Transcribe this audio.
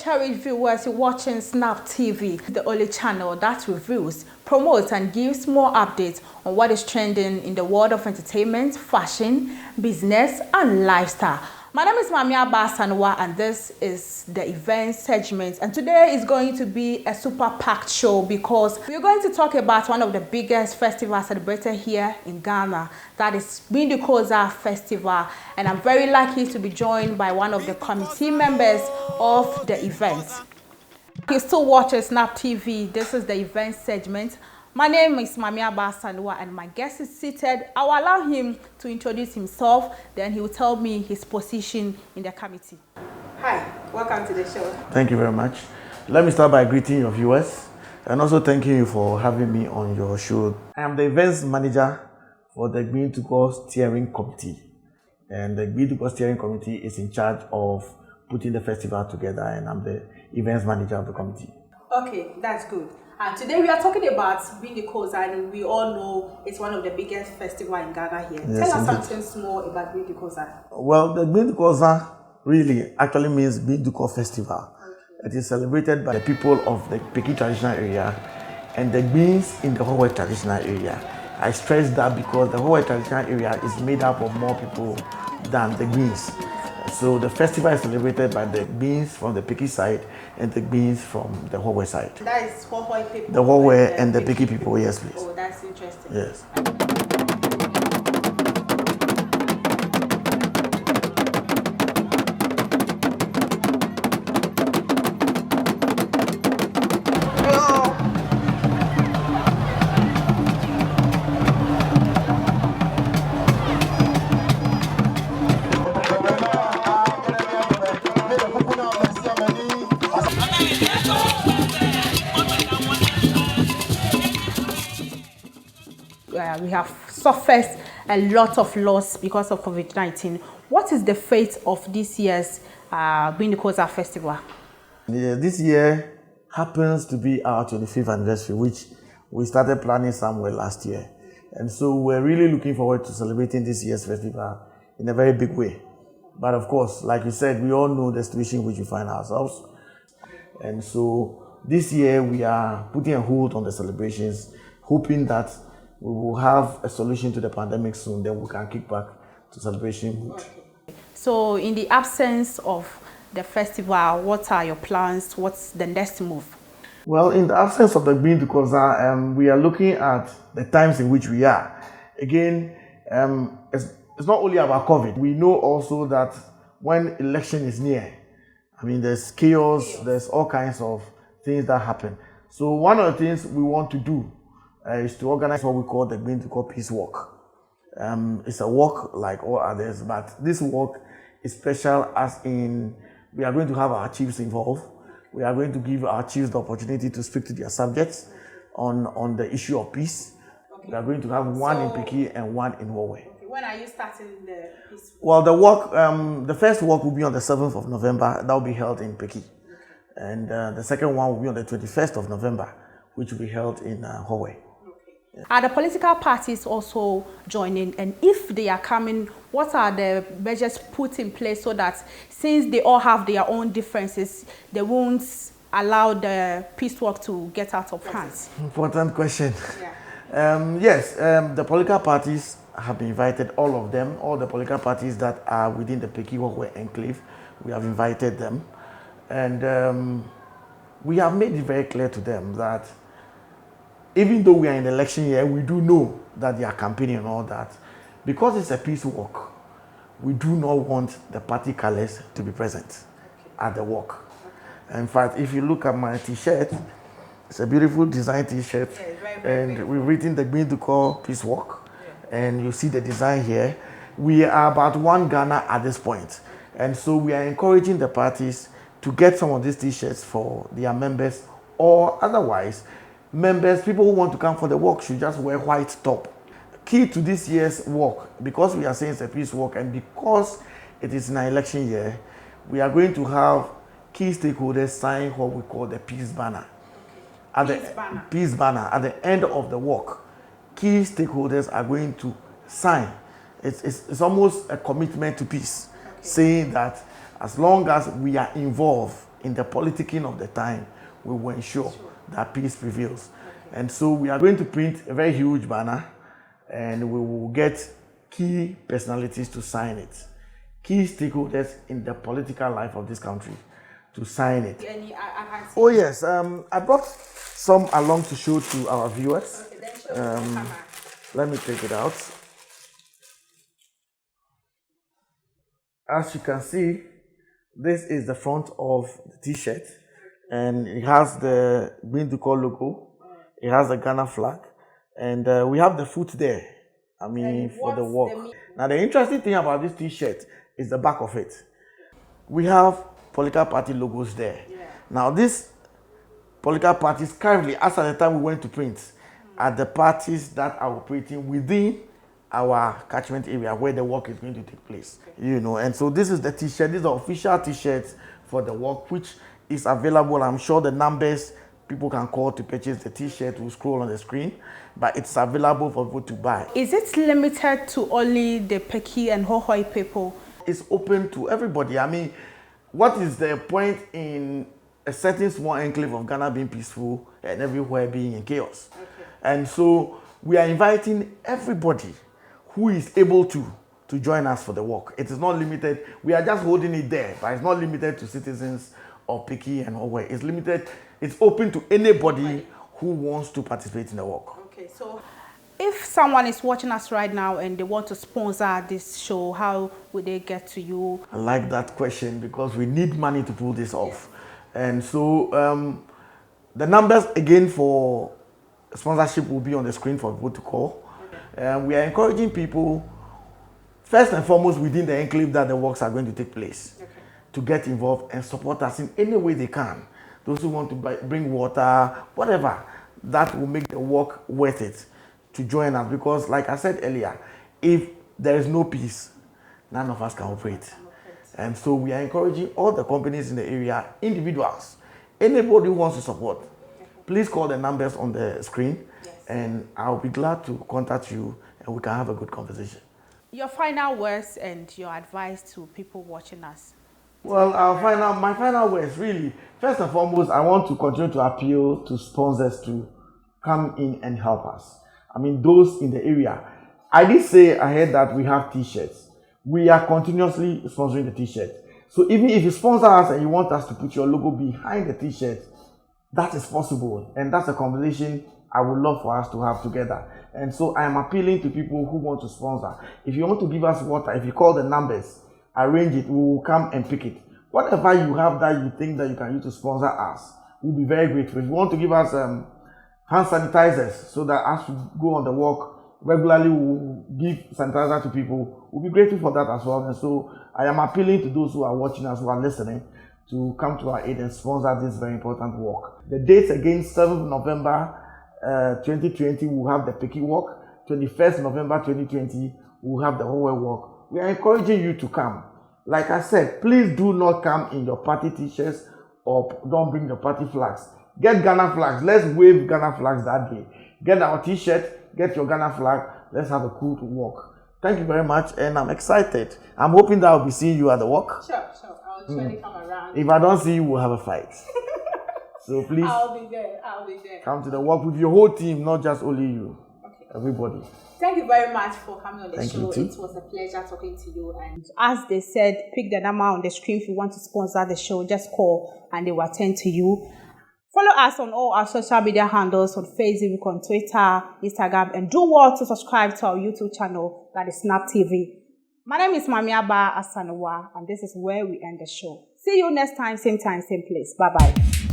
cherished viewers watching Snap TV, the only channel that reviews, promotes and gives more updates on what is trending in the world of entertainment, fashion, business and lifestyle. My name is Mami Abasanwa and this is the event segment, and today is going to be a super packed show because we're going to talk about one of the biggest festivals celebrated here in Ghana, that is Gbidukorza Festival, and I'm very lucky to be joined by one of the committee members of the event. You still watching Snap TV. This is the event segment. My name is Mami Abasanwa and my guest is seated. I will allow him to introduce himself, then he will tell me his position in the committee. Hi, welcome to the show. Thank you very much. Let me start by greeting your viewers and also thanking you for having me on your show. I am the events manager for the Gbidukorza Steering Committee, and the Gbidukorza Steering Committee is in charge of putting the festival together, and I'm the events manager of the committee. Okay, that's good. And today we are talking about Gbidukorza, and we all know it's one of the biggest festivals in Ghana here. Yes, Tell us indeed. something small about Gbidukorza. Well, the Gbidukorza really actually means Gbidukorza Festival. Okay. It is celebrated by the people of the Peki traditional area and the Gbins in the Howe traditional area. I stress that because the Howe traditional area is made up of more people than the Gbins. So the festival is celebrated by the Gbins from the Peki side and the Gbins from the Howe side. That is Howe people. The Howe and the Peki people, yes please. Oh, that's interesting. Yes. We have suffered a lot of loss because of COVID-19. What is the fate of this year's Gbidukorza Festival? Yeah, this year happens to be our 25th anniversary, which we started planning somewhere last year. And so we're really looking forward to celebrating this year's festival in a very big way. But of course, like you said, we all know the situation in which we find ourselves. And so this year we are putting a hold on the celebrations, hoping that we will have a solution to the pandemic soon, then we can kick back to celebration mood. So in the absence of the festival, what are your plans? What's the next move? Well, in the absence of the Gbidukorza, we are looking at the times in which we are. Again, it's not only about COVID. We know also that when election is near, I mean, there's chaos, there's all kinds of things that happen. So one of the things we want to do is to organize what we call the Gbidukorza Peace Walk. It's a walk like all others, but this walk is special as in we are going to have our chiefs involved. We are going to give our chiefs the opportunity to speak to their subjects on the issue of peace. Okay. We are going to have one in Peki and one in Howe. Okay. When are you starting the peace walk? Well, the walk, the first walk will be on the 7th of November. That will be held in Peki. Okay. And the second one will be on the 21st of November, which will be held in Howe. Are the political parties also joining? And if they are coming, what are the measures put in place so that since they all have their own differences, they won't allow the peace walk to get out of hands? Important question. Yeah. Yes, the political parties have been invited, all of them, all the political parties that are within the Peki Howe enclave, we have invited them. And we have made it very clear to them that even though we are in the election year, we do know that they are campaigning and all that. Because it's a peace walk, we do not want the party colors to be present at the walk. In fact, if you look at my T-shirt, it's a beautiful design T-shirt, and we've written the Gbidukorza Peace Walk, and you see the design here. We are about one Ghana at this point, and so we are encouraging the parties to get some of these T-shirts for their members, or otherwise, members, people who want to come for the walk should just wear white top. Key to this year's walk, because we are saying it's a peace walk and because it is an election year, we are going to have key stakeholders sign what we call the peace banner. Peace banner. At the end of the walk, key stakeholders are going to sign. It's almost a commitment to peace, saying that as long as we are involved in the politicking of the time, we will ensure that peace prevails. Okay. And so we are going to print a very huge banner, and we will get key personalities to sign it, key stakeholders in the political life of this country to sign it. Oh yes, I brought some along to show to our viewers. Okay, then show the camera. Let me take it out. As you can see, this is the front of the T-shirt, and it has the Gbidukorza logo. It has the Ghana flag, and we have the foot there. I mean, for the walk. Now, the interesting thing about this T-shirt is the back of it. We have political party logos there. Yeah. Now, these political parties currently, as at the time we went to print, are the parties that are operating within our catchment area where the walk is going to take place. Okay. You know, and so this is the T-shirt. This is the official T-shirt for the walk, which is available. I'm sure the numbers people can call to purchase the T-shirt will scroll on the screen, but it's available for people to buy. Is it limited to only the Peki and Hohoi people? It's open to everybody. I mean, what is the point in a certain small enclave of Ghana being peaceful and everywhere being in chaos? Okay. And so we are inviting everybody who is able to join us for the walk. It is not limited. We are just holding it there, but it's not limited to citizens of Peki and Hohoi. It's limited. It's open to anybody who wants to participate in the walk. Okay, so if someone is watching us right now and they want to sponsor this show, how would they get to you? I like that question because we need money to pull this off. And so the numbers again for sponsorship will be on the screen for people to call. Okay. We are encouraging people, first and foremost, within the enclave that the walks are going to take place, okay, to get involved and support us in any way they can. Those who want to bring water, whatever, that will make the walk worth it to join us. Because like I said earlier, if there is no peace, none of us can operate. And so we are encouraging all the companies in the area, individuals, anybody who wants to support, please call the numbers on the screen, yes, and I'll be glad to contact you and we can have a good conversation. Your final words and your advice to people watching us. Well, my final words, really, first and foremost, I want to continue to appeal to sponsors to come in and help us. I mean, those in the area. I did say ahead that we have T-shirts. We are continuously sponsoring the T-shirt. So even if you sponsor us and you want us to put your logo behind the T-shirt, that is possible. And that's a conversation I would love for us to have together. And so I am appealing to people who want to sponsor. If you want to give us water, if you call the numbers, arrange it, we will come and pick it. Whatever you have that you think that you can use to sponsor us, we'll be very grateful. If you want to give us hand sanitizers so that as we go on the walk, regularly we'll give sanitizer to people, we'll be grateful for that as well. And so I am appealing to those who are watching us, who are listening, to come to our aid and sponsor this very important walk. The dates again, 7th November 2020, we'll have the Peki walk. 21st November 2020, we'll have the Hohoi walk. We are encouraging you to come. Like I said, please do not come in your party T-shirts or don't bring your party flags. Get Ghana flags. Let's wave Ghana flags that day. Get our T-shirt, get your Ghana flag. Let's have a cool walk. Thank you very much, and I'm excited. I'm hoping that I'll be seeing you at the walk. Sure. I'll surely come around. If I don't see you, we'll have a fight. So please, I'll be there. Come to the walk with your whole team, not just only you. Okay. Everybody. Thank you very much for coming on the show. It was a pleasure talking to you. And as they said, pick the number on the screen if you want to sponsor the show. Just call and they will attend to you. Follow us on all our social media handles on Facebook, on Twitter, Instagram, and do well to subscribe to our YouTube channel, that is Snap TV. My name is Mamiaba Asanowa, and this is where we end the show. See you next time, same place. Bye-bye.